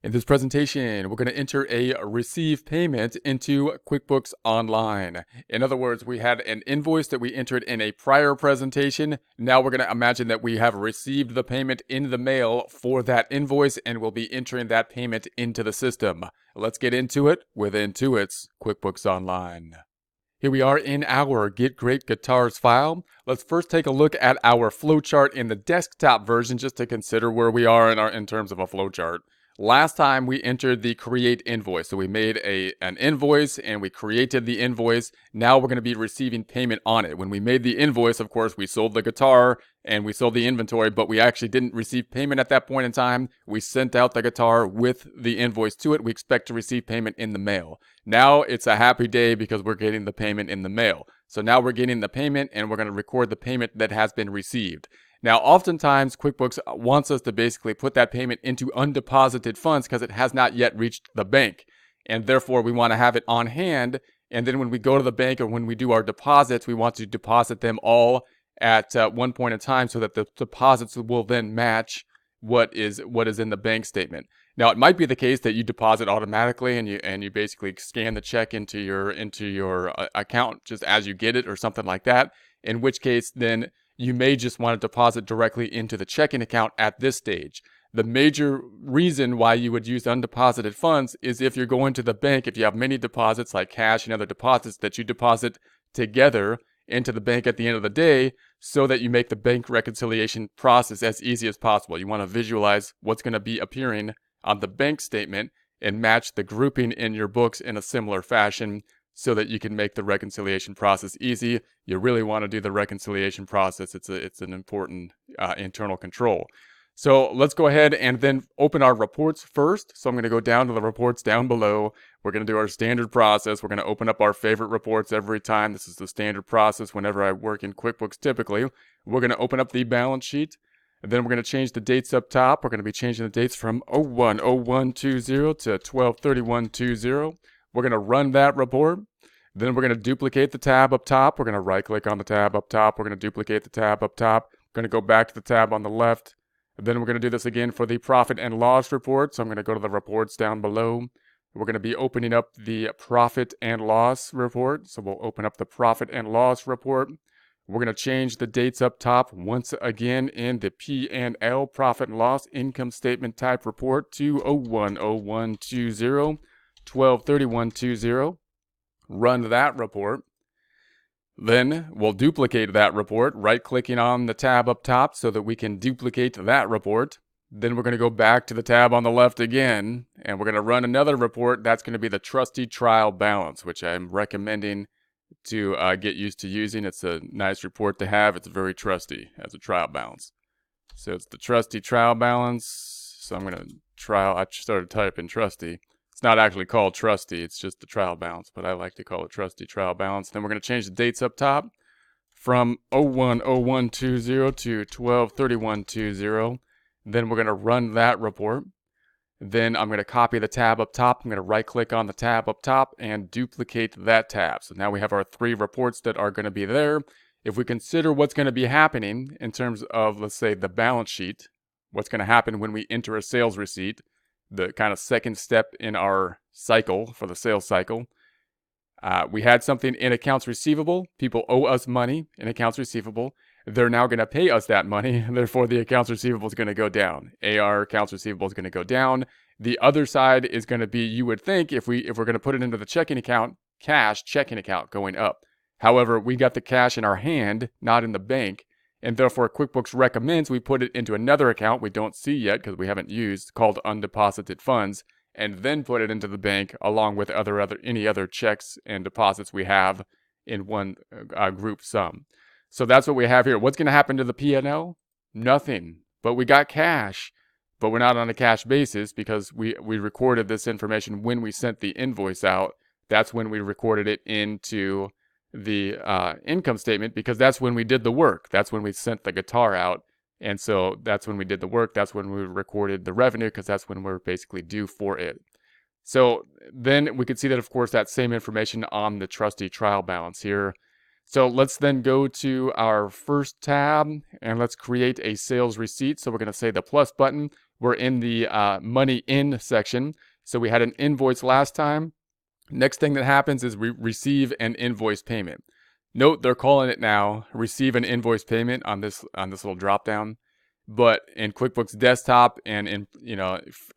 In this presentation, we're going to enter a receive payment into QuickBooks Online. In other words, we had an invoice that we entered in a prior presentation. Now we're going to imagine that we have received the payment in the mail for that invoice, and we'll be entering that payment into the system. Let's get into it with Intuit's QuickBooks Online. Here we are in our Get Great Guitars file. Let's first take a look at our flowchart in the desktop version just to consider where we are in terms of a flowchart. Last time we entered the create invoice. So we made an invoice and we created the invoice. Now we're going to be receiving payment on it. When we made the invoice, of course, we sold the guitar and we sold the inventory, but we actually didn't receive payment at that point in time. We sent out the guitar with the invoice to it. We expect to receive payment in the mail. Now it's a happy day because we're getting the payment in the mail. So now we're getting the payment and we're going to record the payment that has been received. Now, oftentimes, QuickBooks wants us to basically put that payment into undeposited funds because it has not yet reached the bank. And therefore, we want to have it on hand. And then when we go to the bank or when we do our deposits, we want to deposit them all at one point in time so that the deposits will then match what is in the bank statement. Now, it might be the case that you deposit automatically and you basically scan the check into your account just as you get it or something like that, in which case then you may just want to deposit directly into the checking account at this stage. The major reason why you would use undeposited funds is if you're going to the bank, if you have many deposits like cash and other deposits that you deposit together into the bank at the end of the day so that you make the bank reconciliation process as easy as possible. You want to visualize what's going to be appearing on the bank statement and match the grouping in your books in a similar fashion so that you can make the reconciliation process easy. You really want to do the reconciliation process. It's an important internal control. So let's go ahead and then open our reports first. So I'm going to go down to the reports down below. We're going to do our standard process. We're going to open up our favorite reports every time. This is the standard process whenever I work in QuickBooks typically. We're going to open up the balance sheet. And then we're going to change the dates up top. We're going to be changing the dates from 01/01/20 to 12/31/20. We're going to run that report. Then we're going to duplicate the tab up top. We're going to right click on the tab up top. We're going to duplicate the tab up top. We're going to go back to the tab on the left. And then we're going to do this again for the profit and loss report. So I'm going to go to the reports down below. We're going to be opening up the profit and loss report. So we'll open up the profit and loss report. We're going to change the dates up top once again in the P&L profit and loss income statement type report to 01/01/20, 12/31/20. Run that report. Then we'll duplicate that report, right-clicking on the tab up top so that we can duplicate that report. Then we're going to go back to the tab on the left again, and we're going to run another report. That's going to be the Trustee trial balance, which I'm recommending to get used to using. It's a nice report to have. It's very trusty as a trial balance. So it's the Trustee trial balance. So I'm going to I started typing Trustee. It's not actually called Trustee, it's just the trial balance, but I like to call it Trustee trial balance. Then we're going to change the dates up top from 01/01/20 to 12/31/20. Then we're going to run that report. Then I'm going to copy the tab up top. I'm going to right click on the tab up top and duplicate that tab. So now we have our three reports that are going to be there. If we consider what's going to be happening in terms of, let's say, the balance sheet, what's going to happen when we enter a sales receipt, the kind of second step in our cycle for the sales cycle. We had something in accounts receivable. People owe us money in accounts receivable. They're now going to pay us that money, and therefore the accounts receivable is going to go down. AR accounts receivable is going to go down. The other side is going to be, you would think, if we're going to put it into the checking account, cash checking account going up. However, we got the cash in our hand, not in the bank. And therefore, QuickBooks recommends we put it into another account we don't see yet because we haven't used, called undeposited funds, and then put it into the bank along with any other checks and deposits we have in one group sum. So that's what we have here. What's going to happen to the P&L? Nothing. But we got cash, but we're not on a cash basis because we recorded this information when we sent the invoice out. That's when we recorded it into the income statement because that's when we did the work. That's when we sent the guitar out. And so that's when we did the work. That's when we recorded the revenue because that's when we're basically due for it. So then we could see that, of course, that same information on the Trustee trial balance here. So let's then go to our first tab and let's create a sales receipt. So we're going to say the plus button. we're in the money in section. So we had an invoice last time. Next thing that happens is we receive an invoice payment. Note they're calling it now receive an invoice payment on this little drop down. But in QuickBooks Desktop and in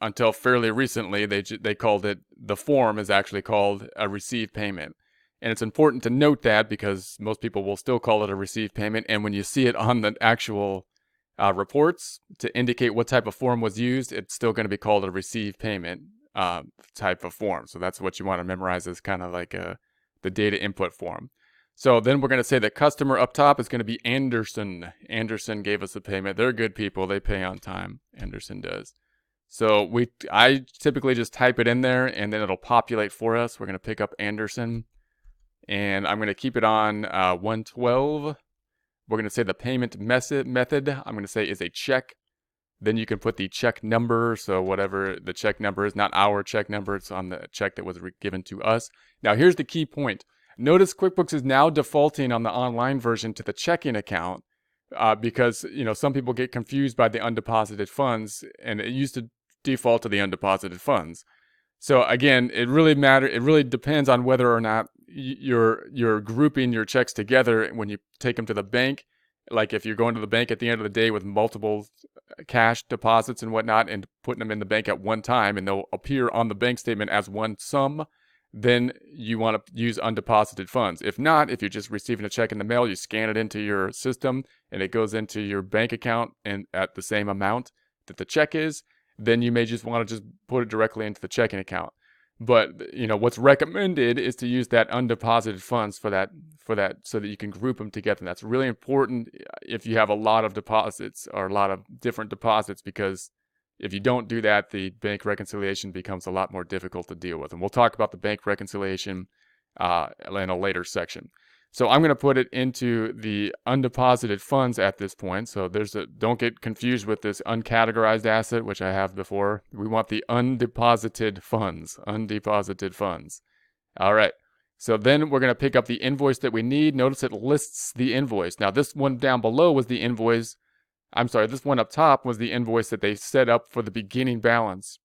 until fairly recently they called it, the form is actually called a receive payment. And it's important to note that because most people will still call it a receive payment, and when you see it on the actual reports to indicate what type of form was used, it's still going to be called a receive payment type of form. So that's what you want to memorize as kind of like the data input form. So then we're going to say the customer up top is going to be Anderson. Anderson gave us a payment. They're good people. They pay on time. Anderson does. So I typically just type it in there and then it'll populate for us. We're going to pick up Anderson and I'm going to keep it on 112. We're going to say the payment method I'm going to say is a check. Then you can put the check number. So whatever the check number is, not our check number. It's on the check that was given to us. Now here's the key point. Notice QuickBooks is now defaulting on the online version to the checking account because some people get confused by the undeposited funds, and it used to default to the undeposited funds. So again, it really depends on whether or not you're grouping your checks together when you take them to the bank. Like if you're going to the bank at the end of the day with multiple cash deposits and whatnot and putting them in the bank at one time and they'll appear on the bank statement as one sum, then you want to use undeposited funds. If not, if you're just receiving a check in the mail, you scan it into your system and it goes into your bank account and at the same amount that the check is, then you may just want to just put it directly into the checking account. But what's recommended is to use that undeposited funds for that so that you can group them together. And that's really important if you have a lot of deposits or a lot of different deposits, because if you don't do that, the bank reconciliation becomes a lot more difficult to deal with. And we'll talk about the bank reconciliation in a later section. So I'm going to put it into the undeposited funds at this point. So don't get confused with this uncategorized asset, which I have before. We want the undeposited funds. Undeposited funds. All right. So then we're going to pick up the invoice that we need. Notice it lists the invoice. Now this one down below was the invoice. This one up top was the invoice that they set up for the beginning balance.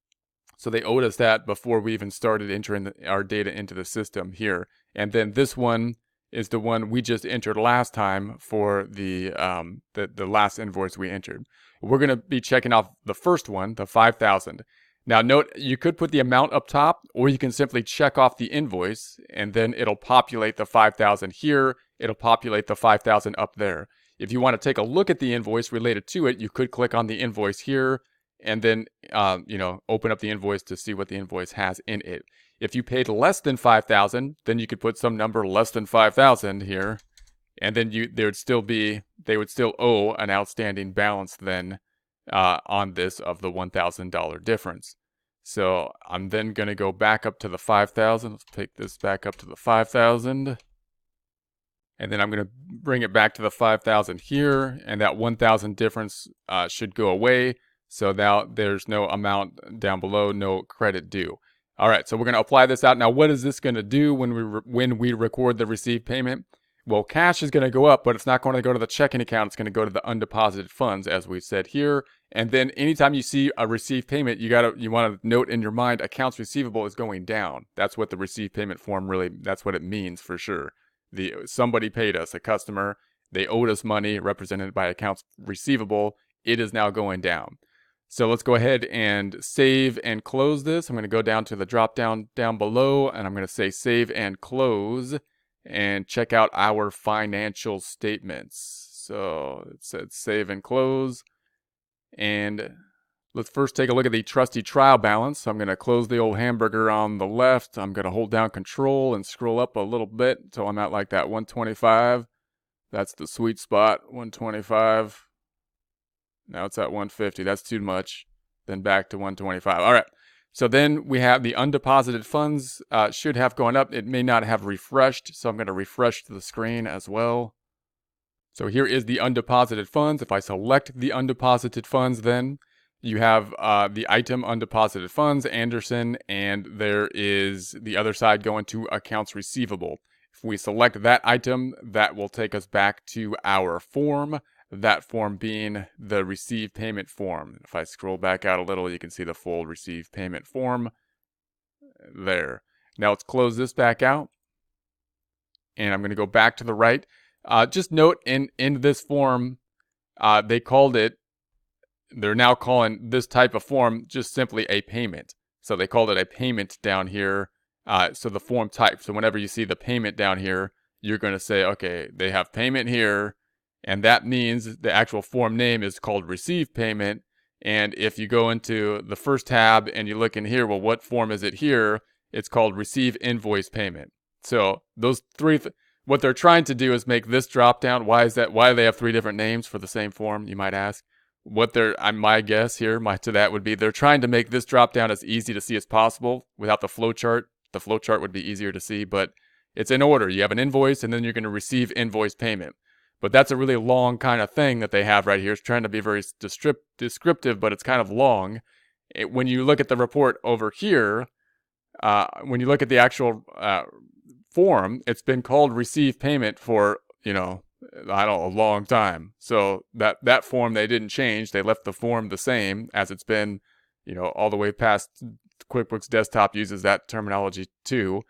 So they owed us that before we even started entering our data into the system here. And then this one is the one we just entered last time for the last invoice we entered. We're going to be checking off the first one, the $5,000. Now note, you could put the amount up top, or you can simply check off the invoice, and then it'll populate the $5,000 here. It'll populate the $5,000 up there. If you want to take a look at the invoice related to it, you could click on the invoice here and then, open up the invoice to see what the invoice has in it. If you paid less than $5,000, then you could put some number less than $5,000 here, and then they would still owe an outstanding balance then on this of the $1,000 difference. So I'm then going to go back up to the $5,000. Let's take this back up to the $5,000. And then I'm going to bring it back to the $5,000 here, and that $1,000 difference should go away. So now there's no amount down below, no credit due. All right, so we're going to apply this out. Now, what is this going to do when we record the received payment? Well, cash is going to go up, but it's not going to go to the checking account. It's going to go to the undeposited funds, as we said here. And then anytime you see a received payment, you want to note in your mind accounts receivable is going down. That's what the received payment form that's what it means for sure. Somebody paid us, a customer, they owed us money represented by accounts receivable. It is now going down. So let's go ahead and save and close this. I'm going to go down to the drop down below, and I'm going to say save and close and check out our financial statements. So it said save and close. And let's first take a look at the trustee trial balance. So I'm going to close the old hamburger on the left. I'm going to hold down control and scroll up a little bit until I'm at like that 125. That's the sweet spot, 125. Now it's at 150. That's too much. Then back to 125. All right. So then we have the undeposited funds should have gone up. It may not have refreshed. So I'm going to refresh the screen as well. So here is the undeposited funds. If I select the undeposited funds, then you have the item undeposited funds, Anderson, and there is the other side going to accounts receivable. If we select that item, that will take us back to our form. that form being the receive payment form. If I scroll back out a little, you can see the full receive payment form there. Now let's close this back out, and I'm going to go back to the right. Just note in this form, they're now calling this type of form just simply a payment. So they called it a payment down here. So the form type. So whenever you see the payment down here, you're going to say, okay, they have payment here, and that means the actual form name is called receive payment. And if you go into the first tab and you look in here, well, what form is it here? It's called receive invoice payment. So those three, what they're trying to do is make this drop down. Why is that? Why do they have three different names for the same form, you might ask? My guess here, to that would be they're trying to make this drop down as easy to see as possible without the flow chart. The flow chart would be easier to see, but it's in order. You have an invoice, and then you're going to receive invoice payment. But that's a really long kind of thing that they have right here. It's trying to be very descriptive, but it's kind of long. When you look at the report over here, when you look at the actual form, it's been called receive payment for, a long time. So that form they didn't change. They left the form the same as it's been, all the way past. QuickBooks Desktop uses that terminology too.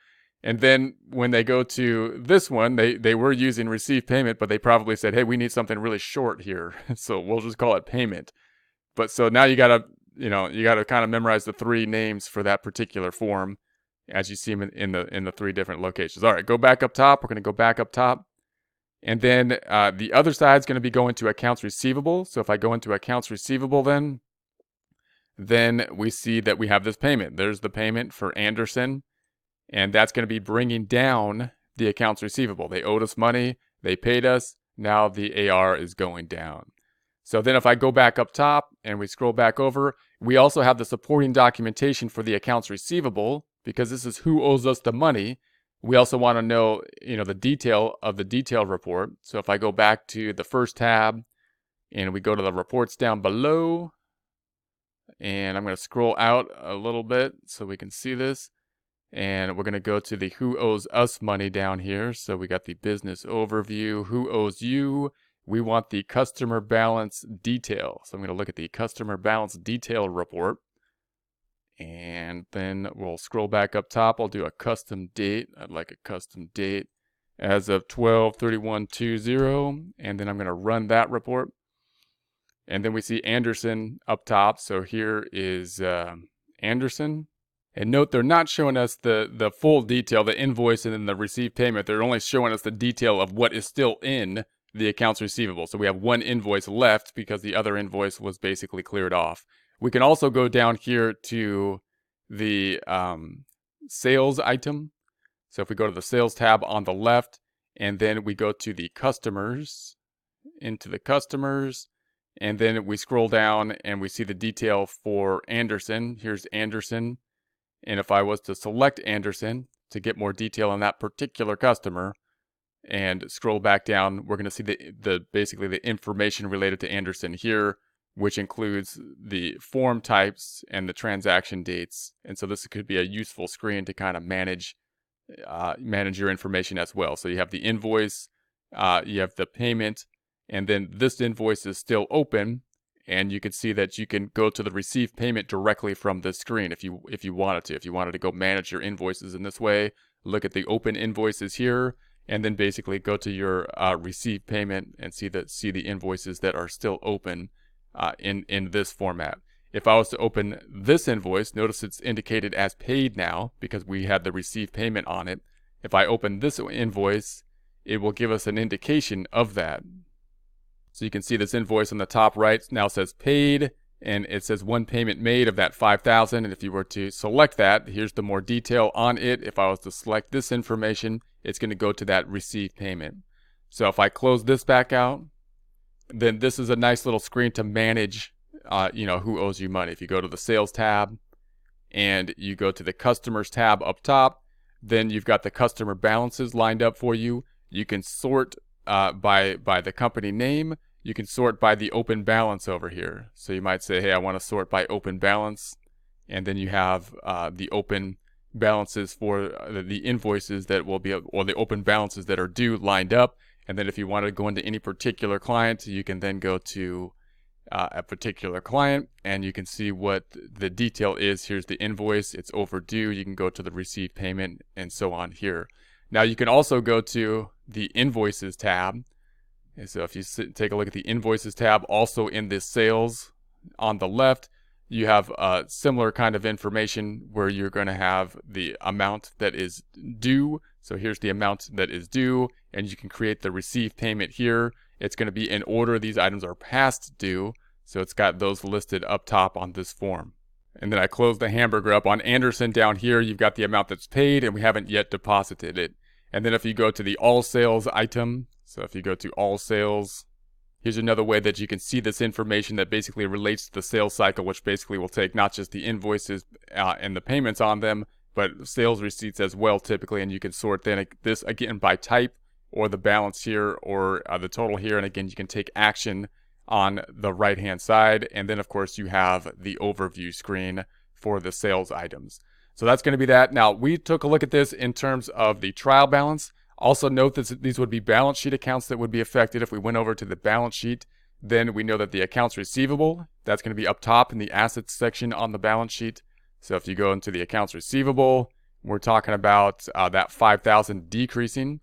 And then when they go to this one, they were using receive payment, but they probably said, hey, we need something really short here. So we'll just call it payment. But so now you gotta kind of memorize the three names for that particular form as you see them in the three different locations. All right, go back up top. We're going to go back up top. And then the other side is going to be going to accounts receivable. So if I go into accounts receivable then we see that we have this payment. There's the payment for Anderson, and that's going to be bringing down the accounts receivable. They owed us money. They paid us. Now the AR is going down. So then if I go back up top and we scroll back over, we also have the supporting documentation for the accounts receivable, because this is who owes us the money. We also want to know, the detail of the detailed report. So if I go back to the first tab and we go to the reports down below, and I'm going to scroll out a little bit so we can see this. And we're going to go to the who owes us money down here. So we got the business overview, who owes you. We want the customer balance detail. So I'm going to look at the customer balance detail report. And then we'll scroll back up top. I'll do a custom date. I'd like a custom date as of 12/31/20. And then I'm going to run that report. And then we see Anderson up top. So here is Anderson. And note, they're not showing us the full detail, the invoice and then the received payment. They're only showing us the detail of what is still in the accounts receivable. So we have one invoice left because the other invoice was basically cleared off. We can also go down here to the sales item. So if we go to the sales tab on the left, and then we go to the customers, into the customers, and then we scroll down and we see the detail for Anderson. Here's Anderson. And if I was to select Anderson to get more detail on that particular customer and scroll back down, we're going to see basically the information related to Anderson here, which includes the form types and the transaction dates. And so this could be a useful screen to kind of manage your information as well. So you have the invoice, you have the payment, and then this invoice is still open. And you can see that you can go to the receive payment directly from this screen if you wanted to. If you wanted to go manage your invoices in this way, look at the open invoices here, and then basically go to your receive payment and see the invoices that are still open in this format. If I was to open this invoice, notice it's indicated as paid now because we had the receive payment on it. If I open this invoice, it will give us an indication of that. So you can see this invoice on the top right now says paid, and it says one payment made of that $5,000. And if you were to select that, here's the more detail on it. If I was to select this information, it's going to go to that receive payment. So if I close this back out, then this is a nice little screen to manage, who owes you money. If you go to the sales tab and you go to the customers tab up top, then you've got the customer balances lined up for you. You can sort by the company name. You can sort by the open balance over here. So you might say, hey, I want to sort by open balance. And then you have the open balances for the invoices that will be, or the open balances that are due lined up. And then if you want to go into any particular client, you can then go to a particular client and you can see what the detail is. Here's the invoice, it's overdue. You can go to the receive payment and so on here. Now you can also go to the invoices tab. And so if you take a look at the invoices tab, also in this sales on the left, you have a similar kind of information where you're going to have the amount that is due. So here's the amount that is due, and you can create the receive payment here. It's going to be in order these items are past due. So it's got those listed up top on this form. And then I close the hamburger up. On Anderson down here, you've got the amount that's paid and we haven't yet deposited it. And then if you go to the all sales item, so if you go to all sales, here's another way that you can see this information that basically relates to the sales cycle, which basically will take not just the invoices and the payments on them, but sales receipts as well typically. And you can sort then this again by type or the balance here or the total here. And again, you can take action on the right hand side. And then of course you have the overview screen for the sales items. So that's going to be that. Now we took a look at this in terms of the trial balance. Also note that these would be balance sheet accounts that would be affected. If we went over to the balance sheet, then we know that the accounts receivable, that's going to be up top in the assets section on the balance sheet. So if you go into the accounts receivable, we're talking about that 5,000 decreasing.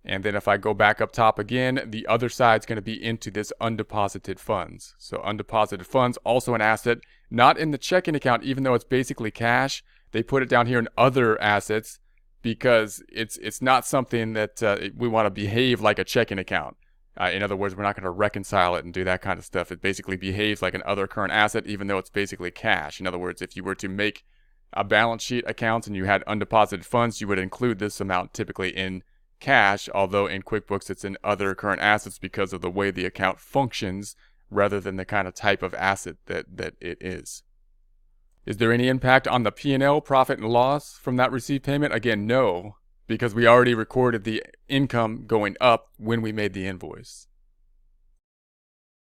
And then if I go back up top again, the other side is going to be into this undeposited funds. So undeposited funds, also an asset, not in the checking account, even though it's basically cash. They put it down here in other assets because it's not something that we want to behave like a checking account. In other words, we're not going to reconcile it and do that kind of stuff. It basically behaves like an other current asset, even though it's basically cash. In other words, if you were to make a balance sheet account and you had undeposited funds, you would include this amount typically in cash, although in QuickBooks it's in other current assets because of the way the account functions rather than the kind of type of asset that it is. Is there any impact on the P&L, profit and loss from that received payment? Again, no, because we already recorded the income going up when we made the invoice.